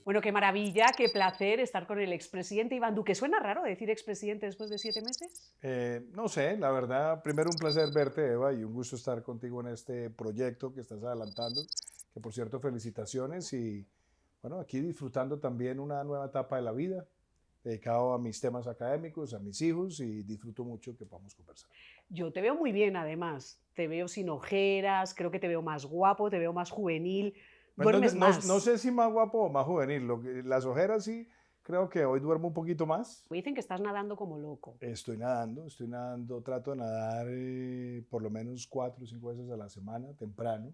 Bueno, qué maravilla, qué placer estar con el expresidente Iván Duque. ¿Suena raro decir expresidente después de 7 meses? No sé, la verdad, primero un placer verte, Eva, y un gusto estar contigo en este proyecto que estás adelantando, que por cierto, felicitaciones y bueno, aquí disfrutando también una nueva etapa de la vida, dedicado a mis temas académicos, a mis hijos y disfruto mucho que podamos conversar. Yo te veo muy bien, además. Te veo sin ojeras, creo que te veo más guapo, te veo más juvenil, Entonces, duermes no más. sé si más guapo o más juvenil, las ojeras sí, creo que hoy duermo un poquito más. Me dicen que estás nadando como loco. Estoy nadando, trato de nadar por lo menos 4 o 5 veces a la semana, temprano.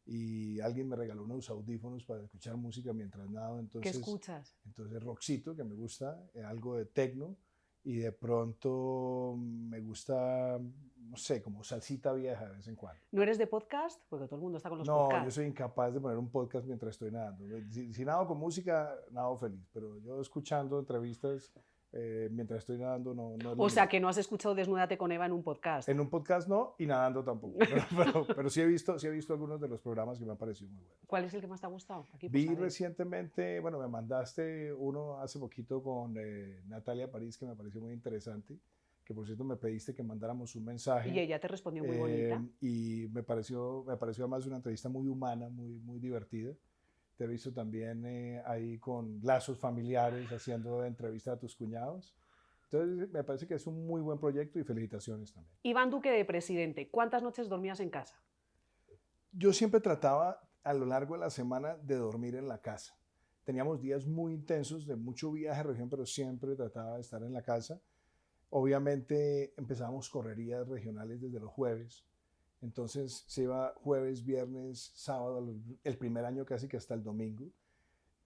Y alguien me regaló unos audífonos para escuchar música mientras nado, ¿Qué entonces, escuchas? entonces rockcito, que me gusta, algo de techno, y de pronto me gusta, no sé, como salsita vieja de vez en cuando. ¿No eres de podcast? Porque todo el mundo está con los No, yo podcasts. soy incapaz de poner un podcast mientras estoy nadando. Si nado con música, nado feliz, pero yo escuchando entrevistas mientras estoy nadando no es lo O sea, mío. que no has escuchado Desnúdate con Eva en un podcast. En un podcast no y nadando tampoco, pero sí he visto algunos de los programas que me han parecido muy buenos. ¿Cuál es el que más te ha gustado? Aquí por Vi saber. recientemente, bueno, me mandaste uno hace poquito con Natalia París que me pareció muy interesante, que por cierto me pediste que mandáramos un Y mensaje ella te respondió muy bonita. y me pareció además una entrevista muy humana, muy divertida. Te he visto también ahí con lazos familiares haciendo entrevistas a tus cuñados. Entonces me parece que es un muy buen proyecto y felicitaciones también. Iván Duque de presidente, ¿cuántas noches dormías en casa? Yo siempre trataba a lo largo de la semana de dormir en la casa. Teníamos días muy intensos de mucho viaje a región, pero siempre trataba de estar en la casa. Obviamente empezábamos correrías regionales desde los jueves. Entonces se iba jueves, viernes, sábado, el primer año casi que hasta el domingo.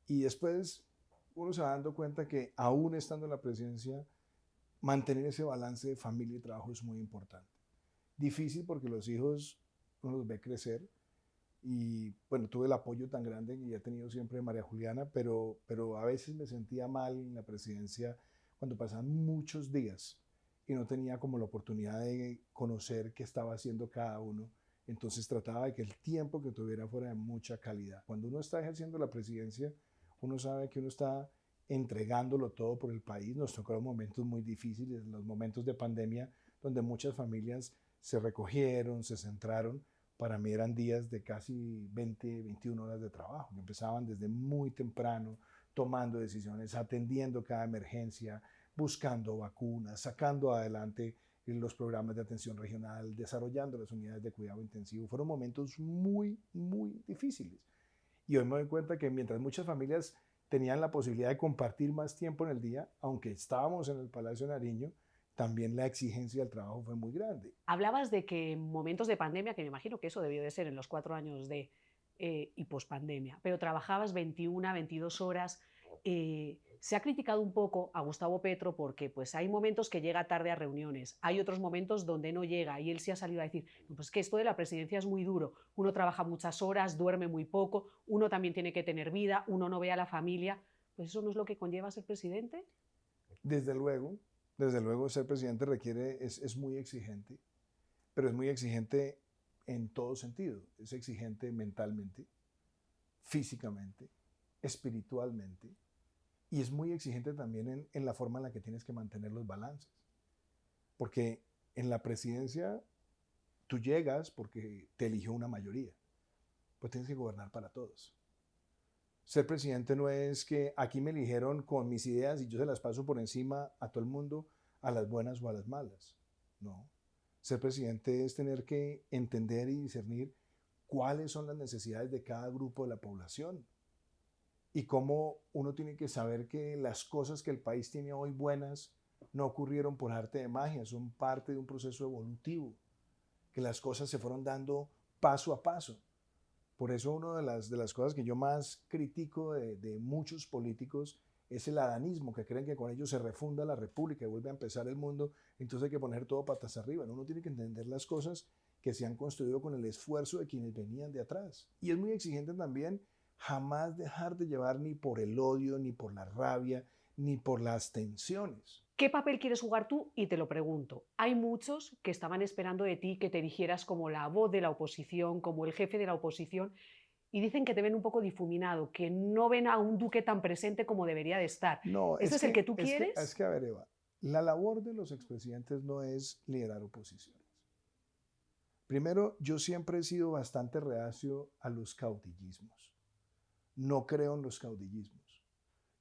Y después uno se va dando cuenta que aún estando en la presidencia, mantener ese balance de familia y trabajo es muy importante. Difícil porque los hijos uno los ve crecer, y bueno, tuve el apoyo tan grande que ya he tenido siempre de María Juliana, pero a veces me sentía mal en la presidencia cuando pasaban muchos días y no tenía como la oportunidad de conocer qué estaba haciendo cada uno. Entonces trataba de que el tiempo que tuviera fuera de mucha calidad. Cuando uno está ejerciendo la presidencia, uno sabe que uno está entregándolo todo por el país. Nos tocaron momentos muy difíciles, los momentos de pandemia, donde muchas familias se recogieron, se centraron. Para mí eran días de casi 20, 21 horas de trabajo, que empezaban desde muy temprano, tomando decisiones, atendiendo cada emergencia, buscando vacunas, sacando adelante los programas de atención regional, desarrollando las unidades de cuidado intensivo. Fueron momentos muy difíciles. Y hoy me doy cuenta que mientras muchas familias tenían la posibilidad de compartir más tiempo en el día, aunque estábamos en el Palacio de Nariño, también la exigencia del trabajo fue muy grande. Hablabas de que en momentos de pandemia, que me imagino que eso debió de ser en los 4 años de y pospandemia, pero trabajabas 21, 22 horas. Se ha criticado un poco a Gustavo Petro porque pues, hay momentos que llega tarde a reuniones, hay otros momentos donde no llega y él sí ha salido a decir, no, pues que esto de la presidencia es muy duro, uno trabaja muchas horas, duerme muy poco, uno también tiene que tener vida, uno no ve a la familia, pues eso no es lo que conlleva ser presidente. Desde luego, desde luego ser presidente es muy exigente, pero es muy exigente en todo sentido. Es exigente mentalmente, físicamente, espiritualmente, y es muy exigente también en la forma en la que tienes que mantener los balances. Porque en la presidencia tú llegas porque te eligió una mayoría, pues tienes que gobernar para todos. Ser presidente no es que aquí me eligieron con mis ideas y yo se las paso por encima a todo el mundo, a las buenas o a las malas. No. Ser presidente es tener que entender y discernir cuáles son las necesidades de cada grupo de la población y cómo uno tiene que saber que las cosas que el país tiene hoy buenas no ocurrieron por arte de magia, son parte de un proceso evolutivo, que las cosas se fueron dando paso a paso. Por eso una de las cosas que yo más critico de muchos políticos es el adanismo, que creen que con ello se refunda la república y vuelve a empezar el mundo, entonces hay que poner todo patas arriba. ¿No? Uno tiene que entender las cosas que se han construido con el esfuerzo de quienes venían de atrás. Y es muy exigente también jamás dejar de llevar ni por el odio, ni por la rabia, ni por las tensiones. ¿Qué papel quieres jugar tú? Y te lo pregunto. Hay muchos que estaban esperando de ti que te dijeras como la voz de la oposición, como el jefe de la oposición. y dicen que te ven un poco difuminado, que no ven a un Duque tan presente como debería de estar. No, ¿Ese es el que tú quieres? es que, a ver, Eva, la labor de los expresidentes no es liderar oposiciones. Primero, yo siempre he sido bastante reacio a los caudillismos. No creo en los caudillismos.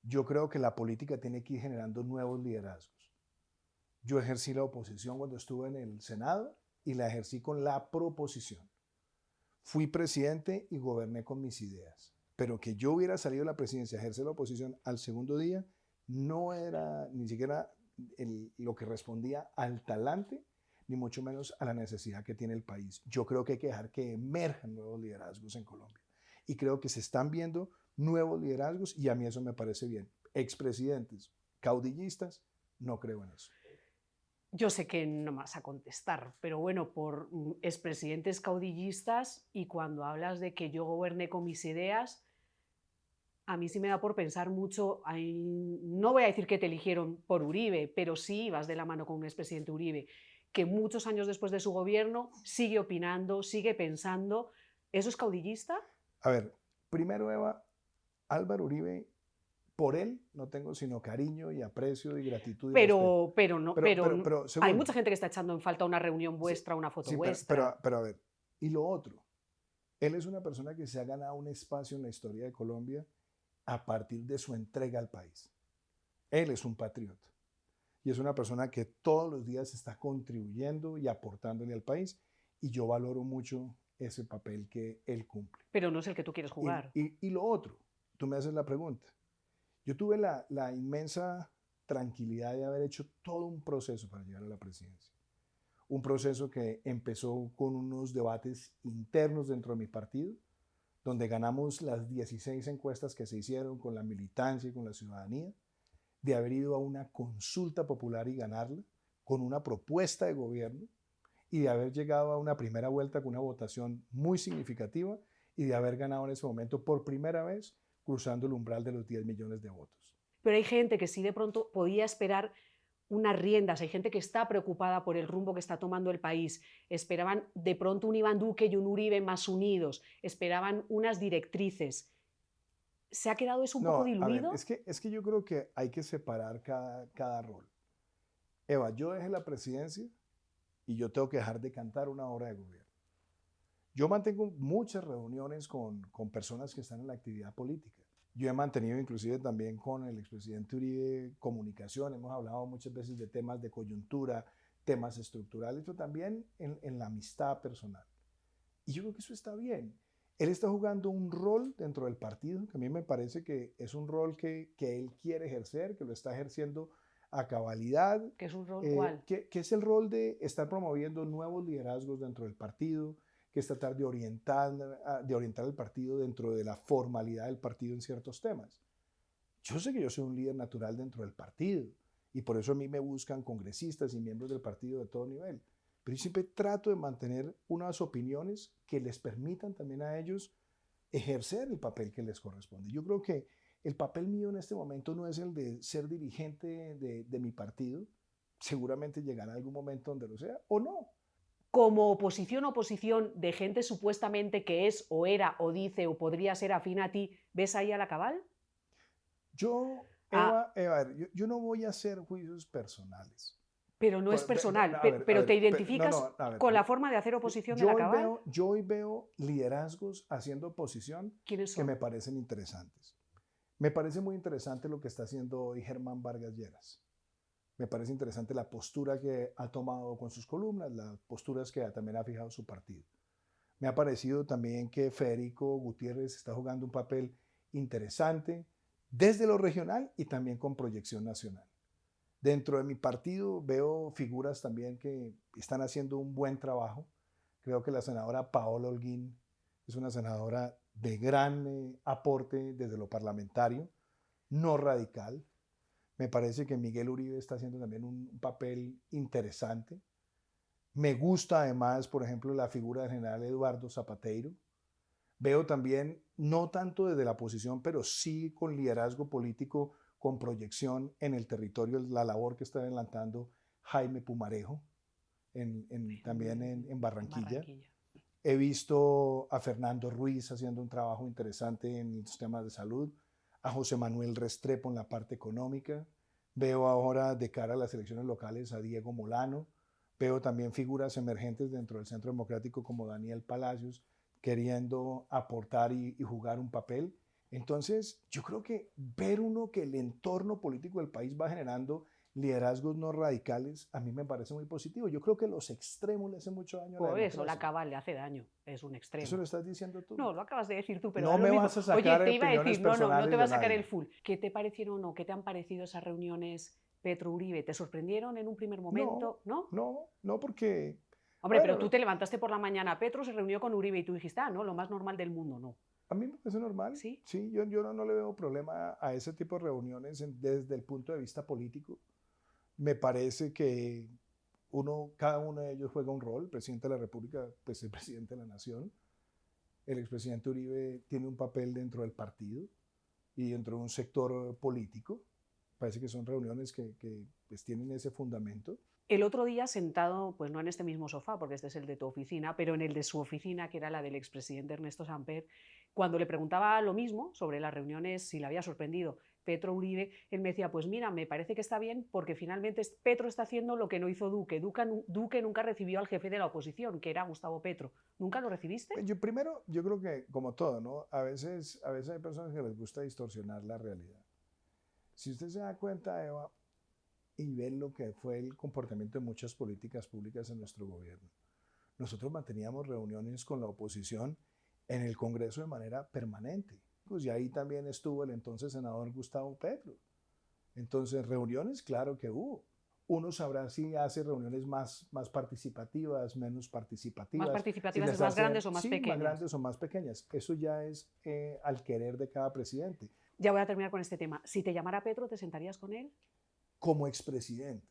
Yo creo que la política tiene que ir generando nuevos liderazgos. Yo ejercí la oposición cuando estuve en el Senado y la ejercí con la proposición. Fui presidente y goberné con mis ideas. Pero que yo hubiera salido de la presidencia a ejercer la oposición al segundo día no era ni siquiera lo que respondía al talante, ni mucho menos a la necesidad que tiene el país. Yo creo que hay que dejar que emerjan nuevos liderazgos en Colombia. Y creo que se están viendo nuevos liderazgos y a mí eso me parece bien. Expresidentes, caudillistas, no creo en eso. Yo sé que no me vas a contestar, pero bueno, por expresidentes caudillistas y cuando hablas de que yo goberné con mis ideas, a mí sí me da por pensar mucho, no voy a decir que te eligieron por Uribe, pero sí ibas de la mano con un expresidente Uribe, que muchos años después de su gobierno sigue opinando, sigue pensando. ¿Eso es caudillista? A ver, primero, Eva, Álvaro Uribe, por él no tengo sino cariño y aprecio y gratitud y respeto. Pero hay segundo, mucha gente que está echando en falta una reunión vuestra, sí, una foto sí, vuestra. pero a ver, y lo otro, él es una persona que se ha ganado un espacio en la historia de Colombia a partir de su entrega al país. Él es un patriota y es una persona que todos los días está contribuyendo y aportándole al país y yo valoro mucho ese papel que él cumple. Pero no es el que tú quieres jugar. Y lo otro, tú me haces la pregunta. Yo tuve la inmensa tranquilidad de haber hecho todo un proceso para llegar a la presidencia. Un proceso que empezó con unos debates internos dentro de mi partido, donde ganamos las 16 encuestas que se hicieron con la militancia y con la ciudadanía, de haber ido a una consulta popular y ganarla, con una propuesta de gobierno, y de haber llegado a una primera vuelta con una votación muy significativa y de haber ganado en ese momento por primera vez cruzando el umbral de los 10 millones de votos. Pero hay gente que sí de pronto podía esperar unas riendas, hay gente que está preocupada por el rumbo que está tomando el país, esperaban de pronto un Iván Duque y un Uribe más unidos, esperaban unas directrices. ¿Se ha quedado eso un poco diluido? A ver, es que yo creo que hay que separar cada rol. Eva, yo dejé la presidencia y yo tengo que dejar de cantar una hora de gobierno. Yo mantengo muchas reuniones con personas que están en la actividad política. Yo he mantenido inclusive también con el expresidente Uribe comunicación, hemos hablado muchas veces de temas de coyuntura, temas estructurales, pero también en la amistad personal. Y yo creo que eso está bien. Él está jugando un rol dentro del partido, que a mí me parece que es un rol que él quiere ejercer, que lo está ejerciendo a cabalidad. ¿Qué es un rol cuál? Que es el rol de estar promoviendo nuevos liderazgos dentro del partido, que es tratar de orientar el partido dentro de la formalidad del partido en ciertos temas. Yo sé que yo soy un líder natural dentro del partido y por eso a mí me buscan congresistas y miembros del partido de todo nivel. Pero yo siempre trato de mantener unas opiniones que les permitan también a ellos ejercer el papel que les corresponde. Yo creo que el papel mío en este momento no es el de ser dirigente de mi partido. Seguramente llegará algún momento donde lo sea o no. Como oposición de gente supuestamente que es o era o dice o podría ser afín a ti, ¿ves ahí a la cabal? Eva, yo no voy a hacer juicios personales. Pero no es personal, pero te identificas con la forma de hacer oposición de la cabal. Yo hoy veo liderazgos haciendo oposición que me parecen interesantes. Me parece muy interesante lo que está haciendo hoy Germán Vargas Lleras. Me parece interesante la postura que ha tomado con sus columnas, las posturas que también ha fijado su partido. Me ha parecido también que Federico Gutiérrez está jugando un papel interesante desde lo regional y también con proyección nacional. Dentro de mi partido veo figuras también que están haciendo un buen trabajo. Creo que la senadora Paola Holguín es una senadora de gran aporte desde lo parlamentario, no radical. Me parece que Miguel Uribe está haciendo también un papel interesante. Me gusta además, por ejemplo, la figura del general Eduardo Zapateiro. Veo también, no tanto desde la oposición, pero sí con liderazgo político, con proyección en el territorio, la labor que está adelantando Jaime Pumarejo, también en Barranquilla. He visto a Fernando Ruiz haciendo un trabajo interesante en los temas de salud, a José Manuel Restrepo en la parte económica. Veo ahora de cara a las elecciones locales a Diego Molano. Veo también figuras emergentes dentro del Centro Democrático como Daniel Palacios queriendo aportar y jugar un papel. Entonces, yo creo que ver uno que el entorno político del país va generando liderazgos no radicales, a mí me parece muy positivo. Yo creo que los extremos le hacen mucho daño a la Por eso, la democracia. cabal le hace daño, es un Eso lo extremo. estás diciendo tú. No, lo acabas de decir tú, pero No da lo me mismo. vas a Oye, sacar te iba a opiniones decir, no, no, no te personales va a de sacar el nadie. full. ¿Qué te parecieron o qué te han parecido esas reuniones Petro-Uribe? ¿Te sorprendieron en un primer No, momento? ¿No? no, porque, Hombre, pero tú bueno, te levantaste por la mañana, Petro se reunió con Uribe y tú dijiste, no, lo más normal del mundo, no. a mí me parece normal. ¿Sí? Sí, yo no le veo problema a ese tipo de reuniones desde el punto de vista político. Me parece que cada uno de ellos juega un rol. El presidente de la República, pues es el presidente de la nación. El expresidente Uribe tiene un papel dentro del partido y dentro de un sector político. Parece que son reuniones que pues, tienen ese fundamento. El otro día sentado, pues no en este mismo sofá, porque este es el de tu oficina, pero en el de su oficina, que era la del expresidente Ernesto Samper, cuando le preguntaba lo mismo sobre las reuniones, si le había sorprendido Petro Uribe, él me decía, pues mira, me parece que está bien porque finalmente Petro está haciendo lo que no hizo Duque. Duque nunca recibió al jefe de la oposición, que era Gustavo Petro. ¿Nunca lo recibiste? Yo creo que como todo, ¿no? A veces hay personas que les gusta distorsionar la realidad. Si usted se da cuenta, Eva, y ve lo que fue el comportamiento de muchas políticas públicas en nuestro gobierno, nosotros manteníamos reuniones con la oposición en el Congreso de manera permanente. Pues y ahí también estuvo el entonces senador Gustavo Petro. Entonces, reuniones, claro que hubo. Uno sabrá si hace reuniones más participativas, menos ¿Más participativas, si participativas es las más hace, grandes o más sí, más pequeñas? grandes o más pequeñas. Eso ya es al querer de cada presidente. Ya voy a terminar con este tema. Si te llamara Petro, ¿te sentarías con él? Como expresidente,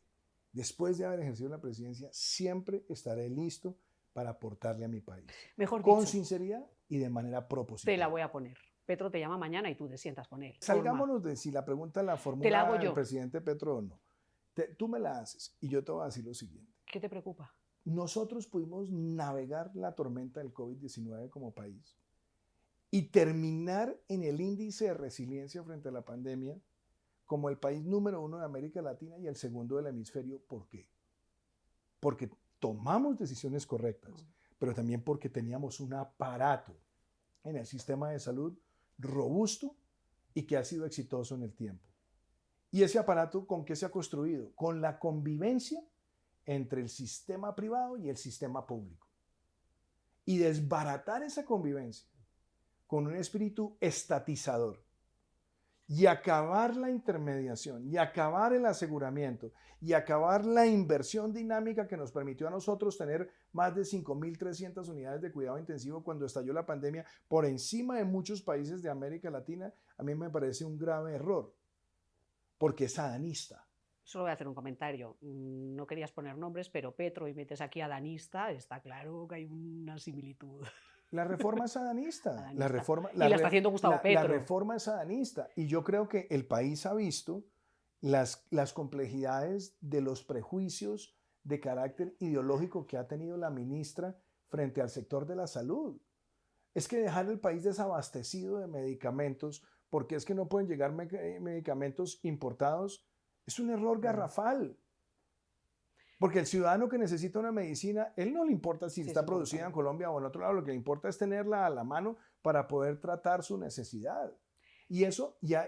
después de haber ejercido la presidencia, siempre estaré listo para aportarle a mi país. Mejor Con dicho, sinceridad y de manera te la propositiva. voy a poner. Petro te llama mañana y tú te sientas con él. Salgámonos de si la pregunta la Te la hago formula el yo. presidente Petro o no. Tú me la haces y yo te voy a decir lo siguiente. ¿Qué te preocupa? Nosotros pudimos navegar la tormenta del COVID-19 como país y terminar en el índice de resiliencia frente a la pandemia como el país número 1 de América Latina y el segundo del hemisferio. ¿Por qué? Porque tomamos decisiones correctas, pero también porque teníamos un aparato en el sistema de salud robusto y que ha sido exitoso en el tiempo. ¿Y ese aparato con qué se ha construido? Con la convivencia entre el sistema privado y el sistema público. Y desbaratar esa convivencia con un espíritu estatizador y acabar la intermediación y acabar el aseguramiento y acabar la inversión dinámica que nos permitió a nosotros tener más de 5.300 unidades de cuidado intensivo cuando estalló la pandemia por encima de muchos países de América Latina, a mí me parece un grave error, porque es adanista. Solo voy a hacer un comentario. No querías poner nombres, pero Petro y metes aquí a danista, está claro que hay una similitud. La reforma es adanista. La está haciendo Gustavo Petro. La reforma es adanista. Y yo creo que el país ha visto las complejidades de los prejuicios de carácter ideológico que ha tenido la ministra frente al sector de la salud. Es que dejar el país desabastecido de medicamentos, porque es que no pueden llegar medicamentos importados, es un error garrafal. Porque el ciudadano que necesita una medicina, él no le importa si está producida en Colombia o en otro lado, lo que le importa es tenerla a la mano para poder tratar su necesidad. Y eso ya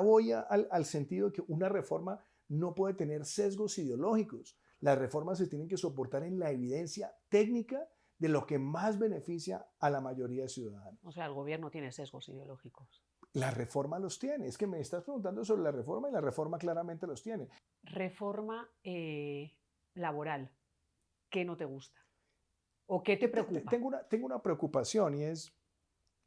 voy al sentido de que una reforma no puede tener sesgos ideológicos. Las reformas se tienen que soportar en la evidencia técnica de lo que más beneficia a la mayoría de ciudadanos. O sea, el gobierno tiene sesgos ideológicos. La reforma los tiene. Es que me estás preguntando sobre la reforma y la reforma claramente los tiene. Reforma laboral, ¿qué no te gusta? ¿O qué te preocupa? Tengo una preocupación y es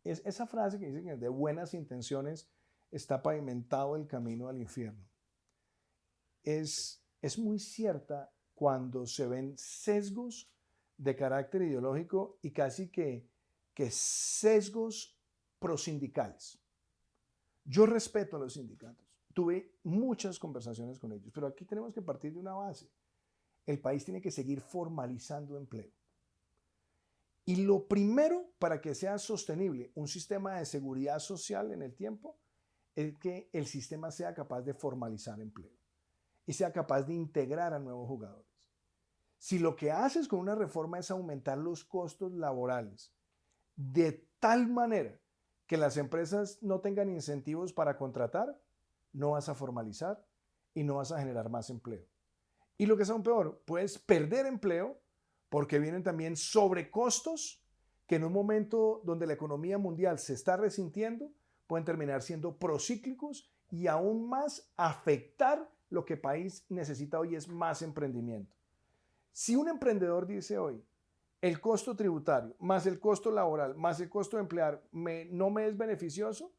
esa frase que dice que de buenas intenciones está pavimentado el camino al infierno. Es muy cierta cuando se ven sesgos de carácter ideológico y casi que sesgos prosindicales. Yo respeto a los sindicatos. Tuve muchas conversaciones con ellos, pero aquí tenemos que partir de una base. El país tiene que seguir formalizando empleo. Y lo primero para que sea sostenible un sistema de seguridad social en el tiempo es que el sistema sea capaz de formalizar empleo y sea capaz de integrar a nuevos jugadores. Si lo que haces con una reforma es aumentar los costos laborales de tal manera que las empresas no tengan incentivos para contratar, no vas a formalizar y no vas a generar más empleo. Y lo que es aún peor, puedes perder empleo porque vienen también sobrecostos que en un momento donde la economía mundial se está resintiendo, pueden terminar siendo procíclicos y aún más afectar lo que el país necesita hoy es más emprendimiento. Si un emprendedor dice hoy, el costo tributario, más el costo laboral, más el costo de emplear, no me es beneficioso,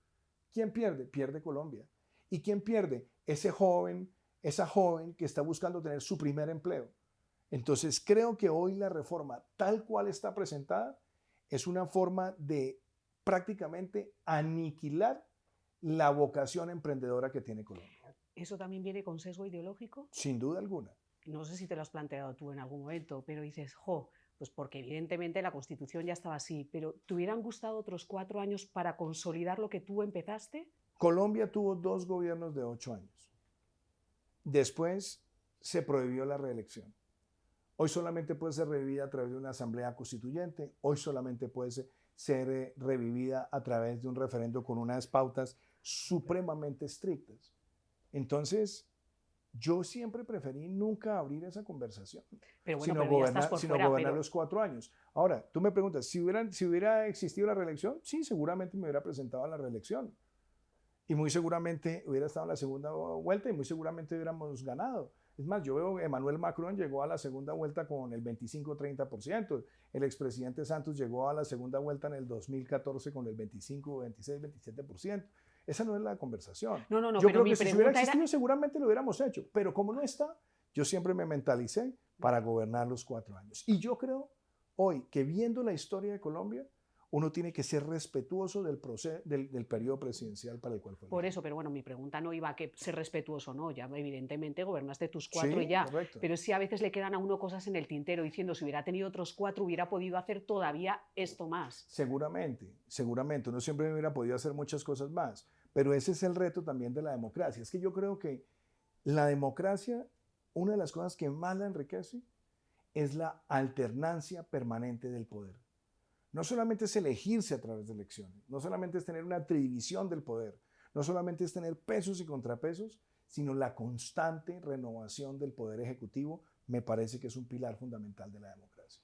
¿quién pierde? Pierde Colombia. ¿Y quién pierde? Ese joven, esa joven que está buscando tener su primer empleo. Entonces creo que hoy la reforma tal cual está presentada es una forma de prácticamente aniquilar la vocación emprendedora que tiene Colombia. ¿Eso también viene con sesgo ideológico? Sin duda alguna. No sé si te lo has planteado tú en algún momento, pero dices, pues porque evidentemente la Constitución ya estaba así, pero ¿te hubieran gustado otros 4 años para consolidar lo que tú empezaste? Colombia tuvo 2 gobiernos de 8 años. Después se prohibió la reelección. Hoy solamente puede ser revivida a través de una asamblea constituyente, hoy solamente puede ser revivida a través de un referendo con unas pautas supremamente estrictas. Entonces, yo siempre preferí nunca abrir esa conversación, pero bueno, sino pero gobernar, pero... los 4 años. Ahora, tú me preguntas, si hubiera existido la reelección, sí, seguramente me hubiera presentado a la reelección. Y muy seguramente hubiera estado en la segunda vuelta y muy seguramente hubiéramos ganado. Es más, yo veo que Emmanuel Macron llegó a la segunda vuelta con el 25-30%. El expresidente Santos llegó a la segunda vuelta en el 2014 con el 25, 26, 27%. Esa no es la conversación. No, yo pero creo que si hubiera existido era... seguramente lo hubiéramos hecho. Pero como no está, yo siempre me mentalicé para gobernar los 4 años. Y yo creo hoy que viendo la historia de Colombia, uno tiene que ser respetuoso del periodo presidencial para el cual fue elegido. Por eso, pero bueno, mi pregunta no iba a que ser respetuoso, no, ya evidentemente gobernaste tus 4 sí, y ya, correcto. Pero sí a veces le quedan a uno cosas en el tintero diciendo si hubiera tenido otros 4 hubiera podido hacer todavía esto más. Seguramente, uno siempre hubiera podido hacer muchas cosas más, pero ese es el reto también de la democracia. Es que yo creo que la democracia, una de las cosas que más la enriquece es la alternancia permanente del poder. No solamente es elegirse a través de elecciones, no solamente es tener una división del poder, no solamente es tener pesos y contrapesos, sino la constante renovación del poder ejecutivo me parece que es un pilar fundamental de la democracia.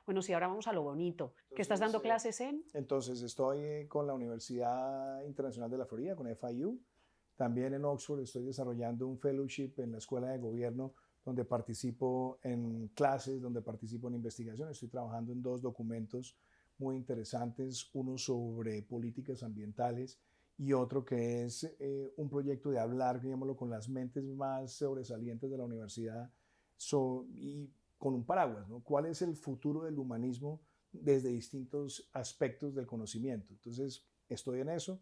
Bueno, sí, ahora vamos a lo bonito. ¿Qué estás dando clases en? Entonces, estoy con la Universidad Internacional de la Florida, con FIU. También en Oxford estoy desarrollando un fellowship en la Escuela de Gobierno, donde participo en clases, donde participo en investigación. Estoy trabajando en 2 documentos muy interesantes, uno sobre políticas ambientales y otro que es un proyecto de hablar, digámoslo, con las mentes más sobresalientes de la universidad y con un paraguas, ¿no? ¿Cuál es el futuro del humanismo desde distintos aspectos del conocimiento? Entonces, estoy en eso.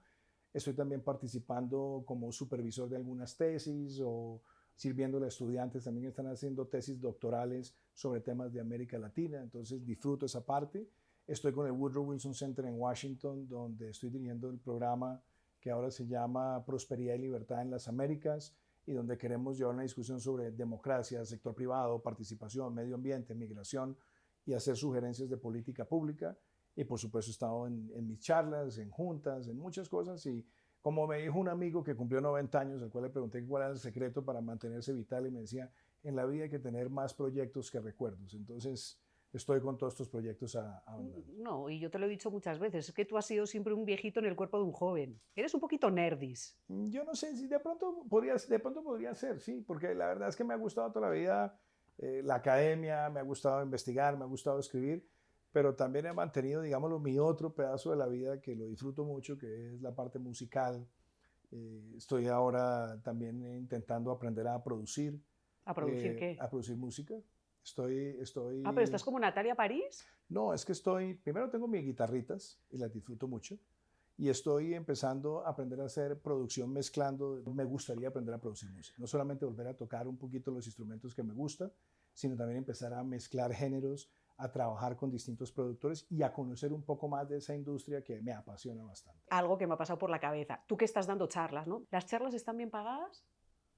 Estoy también participando como supervisor de algunas tesis o sirviéndole a estudiantes. También están haciendo tesis doctorales sobre temas de América Latina. Entonces, disfruto esa parte. Estoy con el Woodrow Wilson Center en Washington, donde estoy dirigiendo el programa que ahora se llama Prosperidad y Libertad en las Américas, y donde queremos llevar una discusión sobre democracia, sector privado, participación, medio ambiente, migración y hacer sugerencias de política pública. Y por supuesto he estado en mis charlas, en juntas, en muchas cosas. Y como me dijo un amigo que cumplió 90 años, al cual le pregunté cuál era el secreto para mantenerse vital, y me decía, en la vida hay que tener más proyectos que recuerdos. Entonces estoy con todos estos proyectos avanzando. No, y yo te lo he dicho muchas veces, es que tú has sido siempre un viejito en el cuerpo de un joven. Eres un poquito nerdis. Yo no sé si de pronto podría ser, sí, porque la verdad es que me ha gustado toda la vida la academia, me ha gustado investigar, me ha gustado escribir, pero también he mantenido, digámoslo, mi otro pedazo de la vida que lo disfruto mucho, que es la parte musical. Estoy ahora también intentando aprender a producir. ¿A producir qué? A producir música. Estoy... Ah, pero estás como Natalia París. No, es que primero tengo mis guitarritas y las disfruto mucho. y estoy empezando a aprender a hacer producción mezclando. Me gustaría aprender a producir música, no solamente volver a tocar un poquito los instrumentos que me gustan, sino también empezar a mezclar géneros, a trabajar con distintos productores y a conocer un poco más de esa industria que me apasiona bastante. Algo que me ha pasado por la cabeza. Tú que estás dando charlas, ¿no? ¿Las charlas están bien pagadas?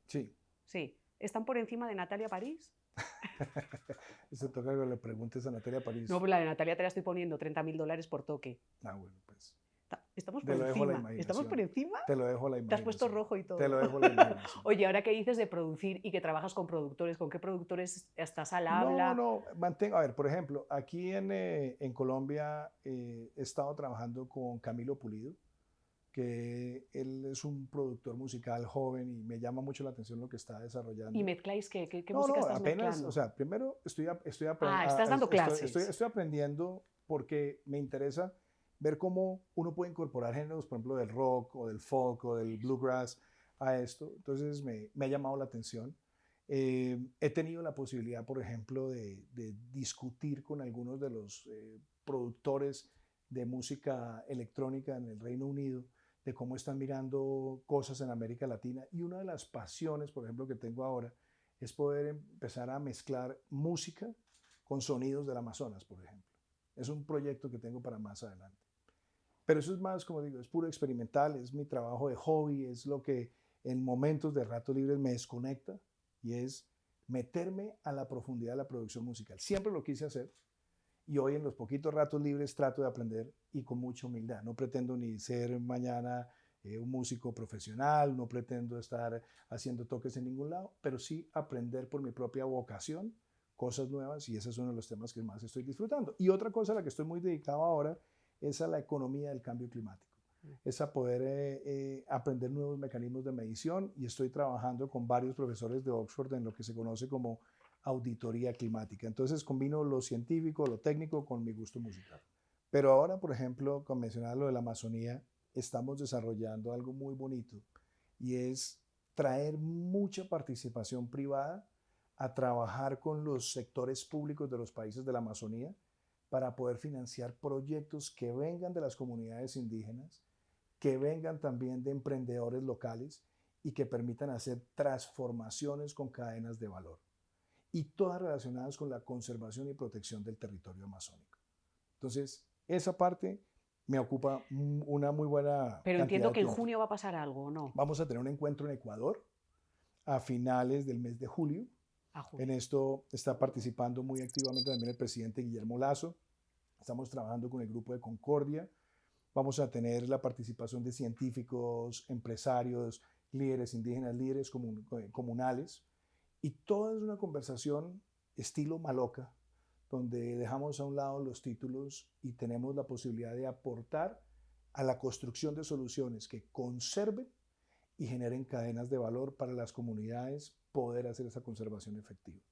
Sí. Sí. ¿Están por encima de Natalia París? Eso toca que le preguntes a Natalia París. No, pues la de Natalia te la estoy poniendo $30.000 por toque. Ah, bueno, pues. Estamos Te por lo dejo a la encima. ¿Estamos por imaginación. encima? Te lo dejo a la Te has imaginación. puesto rojo y todo. Te lo dejo a la imaginación. Oye, ahora que dices de producir y que trabajas con productores, ¿con qué productores estás al habla? No, mantengo. A ver, por ejemplo, aquí en Colombia he estado trabajando con Camilo Pulido, que él es un productor musical joven y me llama mucho la atención lo que está desarrollando. ¿Y mezcláis qué? ¿Qué No, música no, estás apenas, mezclando? o sea, primero estás dando clases. Estoy aprendiendo porque me interesa ver cómo uno puede incorporar géneros, por ejemplo, del rock o del folk o del bluegrass a esto. Entonces me ha llamado la atención. He tenido la posibilidad, por ejemplo, de discutir con algunos de los productores de música electrónica en el Reino Unido, de cómo están mirando cosas en América Latina. Y una de las pasiones, por ejemplo, que tengo ahora es poder empezar a mezclar música con sonidos del Amazonas, por ejemplo. Es un proyecto que tengo para más adelante. Pero eso es más, como digo, es puro experimental, es mi trabajo de hobby, es lo que en momentos de rato libre me desconecta y es meterme a la profundidad de la producción musical. Siempre lo quise hacer y hoy en los poquitos ratos libres trato de aprender y con mucha humildad. No pretendo ni ser mañana un músico profesional, no pretendo estar haciendo toques en ningún lado, pero sí aprender por mi propia vocación cosas nuevas y ese es uno de los temas que más estoy disfrutando. Y otra cosa a la que estoy muy dedicado ahora es a la economía del cambio climático, es a poder aprender nuevos mecanismos de medición y estoy trabajando con varios profesores de Oxford en lo que se conoce como auditoría climática. Entonces combino lo científico, lo técnico con mi gusto musical. Pero ahora, por ejemplo, con mencionar lo de la Amazonía, estamos desarrollando algo muy bonito y es traer mucha participación privada a trabajar con los sectores públicos de los países de la Amazonía para poder financiar proyectos que vengan de las comunidades indígenas, que vengan también de emprendedores locales y que permitan hacer transformaciones con cadenas de valor y todas relacionadas con la conservación y protección del territorio amazónico. Entonces, esa parte me ocupa una muy buena Pero entiendo que en tiempo. junio va a pasar algo, ¿o no? Vamos a tener un encuentro en Ecuador a finales del mes de julio. En esto está participando muy activamente también el presidente Guillermo Lasso. Estamos trabajando con el grupo de Concordia. Vamos a tener la participación de científicos, empresarios, líderes indígenas, líderes comunales. Y toda es una conversación estilo Maloca, donde dejamos a un lado los títulos y tenemos la posibilidad de aportar a la construcción de soluciones que conserven y generen cadenas de valor para las comunidades, poder hacer esa conservación efectiva.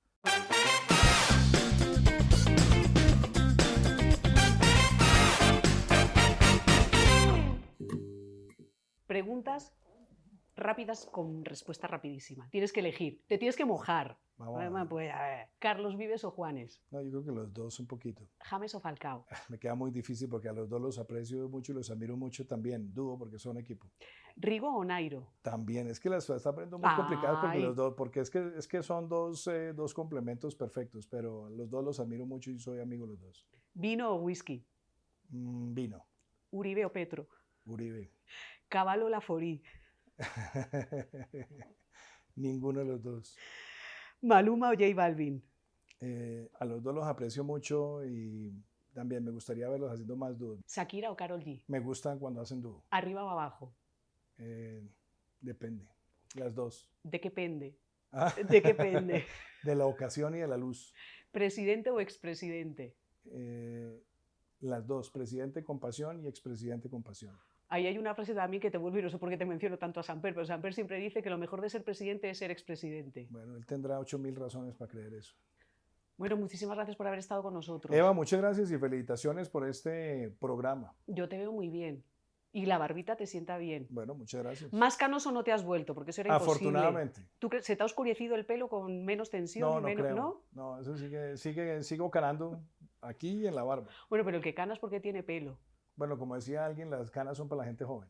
Preguntas rápidas con respuesta rapidísima. Tienes que elegir, te tienes que mojar. Pues, a ver, ¿Carlos Vives o Juanes? No, yo creo que los dos un poquito. ¿James o Falcao? Me queda muy difícil porque a los dos los aprecio mucho y los admiro mucho también. Dudo porque son equipo. ¿Rigo o Nairo? También, es que las está poniendo muy complicadas porque los dos, porque es que son dos complementos perfectos, pero los dos los admiro mucho y soy amigo de los dos. ¿Vino o whisky? Vino. ¿Uribe o Petro? Uribe. ¿Cabal o Laforí? Ninguno de los dos. ¿Maluma o J Balvin? A los dos los aprecio mucho y también me gustaría verlos haciendo más dúo. ¿Shakira o Karol G? Me gustan cuando hacen dúo. ¿Arriba o abajo? Depende. Las dos. ¿De qué pende? ¿De qué pende? De la ocasión y de la luz. ¿Presidente o expresidente? Las dos. Presidente con pasión y expresidente con pasión. Ahí hay una frase también que te vuelvo y no sé por qué te menciono tanto a Samper, pero Samper siempre dice que lo mejor de ser presidente es ser expresidente. Bueno, él tendrá 8.000 razones para creer eso. Bueno, muchísimas gracias por haber estado con nosotros. Eva, muchas gracias y felicitaciones por este programa. Yo te veo muy bien. Y la barbita te sienta bien. Bueno, muchas gracias. Más canoso no te has vuelto, porque eso era imposible. Afortunadamente. ¿Se te ha oscurecido el pelo con menos tensión? No, no menos, creo. ¿no? No, eso sigo canando aquí y en la barba. Bueno, pero el que cana es porque tiene pelo. Bueno, como decía alguien, las canas son para la gente joven.